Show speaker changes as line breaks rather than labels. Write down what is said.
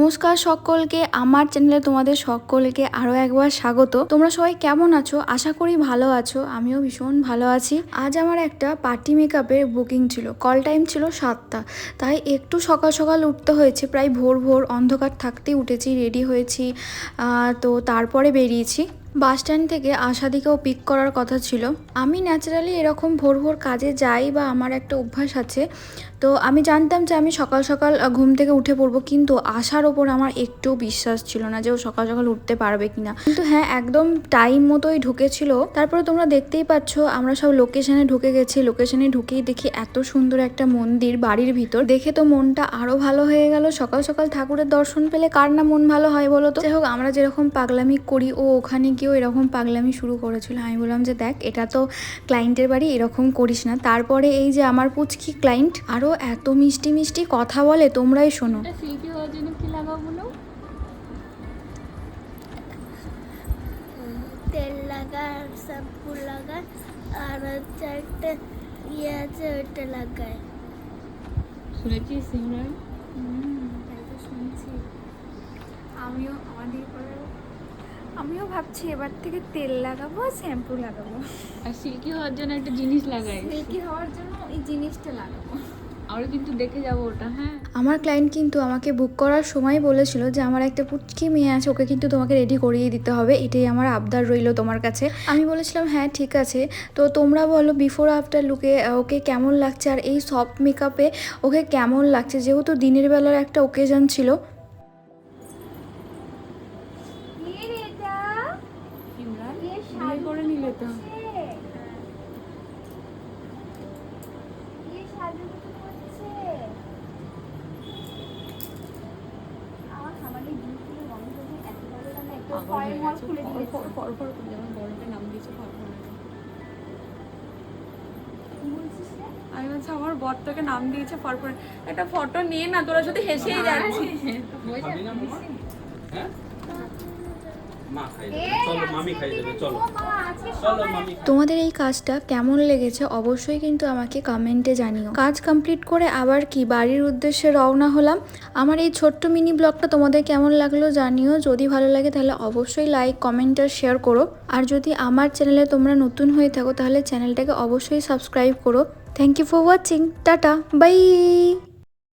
নমস্কার সকলকে, আমার চ্যানেলে তোমাদের সকলকে আরও একবার স্বাগত। তোমরা সবাই কেমন আছো? আশা করি ভালো আছো। আমিও ভীষণ ভালো আছি। আজ আমার একটা পার্টি মেকআপের বুকিং ছিল। কল টাইম ছিল 7টা, তাই একটু সকাল সকাল উঠতে হয়েছে। প্রায় ভোর ভোর অন্ধকার থাকতেই উঠেছি, রেডি হয়েছি। তো তারপরে বেরিয়েছি। বাস স্ট্যান্ড থেকে আশাদিকেও পিক করার কথা ছিল। আমি ন্যাচারালি এরকম ভোর ভোর কাজে যাই বা আমার একটা অভ্যাস আছে। তো আমি জানতাম যে আমি সকাল সকাল ঘুম থেকে উঠে পড়বো, কিন্তু আশার ওপর আমার একটু বিশ্বাস ছিল না যে ও সকাল সকাল উঠতে পারবে কিনা। কিন্তু হ্যাঁ, একদম টাইম মতোই ঢুকেছিল। তারপরে তোমরা দেখতেই পাচ্ছ আমরা সব লোকেশনে ঢুকে গেছি। লোকেশনে ঢুকেই দেখি এত সুন্দর একটা মন্দির বাড়ির ভিতর। দেখে তো মনটা আরো ভালো হয়ে গেল। সকাল সকাল ঠাকুরের দর্শন পেলে কার না মন ভালো হয় বলো তো? যাই হোক, আমরা যেরকম পাগলামি করি ও ওখানে গিয়েও এরকম পাগলামি শুরু করেছিল। আমি বললাম যে দেখ, এটা তো ক্লায়েন্টের বাড়ি, এরকম করিস না। তারপরে এই যে আমার পুচকি ক্লায়েন্ট আরো এত মিষ্টি মিষ্টি কথা বলে, তোমরাই শোনো।
সিল্কি হওয়ার জন্য কি লাগাবো বলো?
তেল লাগা, শ্যাম্পু লাগা, আর হচ্ছে একটা ইয়ে আছে ওইটা লাগায়।
শুনেছিস সিমরান?
তাই তো শুনছি। আমিও ভাবছি এবার থেকে তেল লাগাবো, শ্যাম্পু লাগাবো।
আর সিল্কি হওয়ার জন্য একটা জিনিস লাগাই।
সিল্কি হওয়ার জন্য এই জিনিসটা লাগাবো।
আমরা কিন্তু দেখে যাবো ওটা। হ্যাঁ,
আমার ক্লায়েন্ট কিন্তু আমাকে বুক করার সময় বলেছিল যে আমার একটা পুচকি মেয়ে আছে, ওকে কিন্তু তোমাকে রেডি করিয়ে দিতে হবে, এটাই আমার আবদার রইলো তোমার কাছে। আমি বলেছিলাম হ্যাঁ ঠিক আছে। তো তোমরা বলো বিফোর আফটার লুকে ওকে কেমন লাগছে, আর এই সফট মেকআপে ওকে কেমন লাগছে, যেহেতু দিনের বেলার একটা ওকেশন ছিল।
সিমরান বিয়ে করে নিলে তো।
আমি বলছি আমার বর তোকে নাম দিয়েছে ফরফর। একটা ফটো নিয়ে না, তোরা শুধু হেসেই যাচ্ছি।
তোমাদের এই কাজটা কেমন লেগেছে অবশ্যই কিন্তু আমাকে কমেন্টে জানিও। কাজ কমপ্লিট করে আবার কি বাড়ির উদ্দেশ্যে রওনা হলাম। আমার এই ছোট্ট মিনি ব্লগটা তোমাদের কেমন লাগলো জানিও। যদি ভালো লাগে তাহলে অবশ্যই লাইক, কমেন্ট আর শেয়ার করো। আর যদি আমার চ্যানেলে তোমরা নতুন হয়ে থাকো তাহলে চ্যানেলটাকে অবশ্যই সাবস্ক্রাইব করো। Thank you for watching. Tata, by.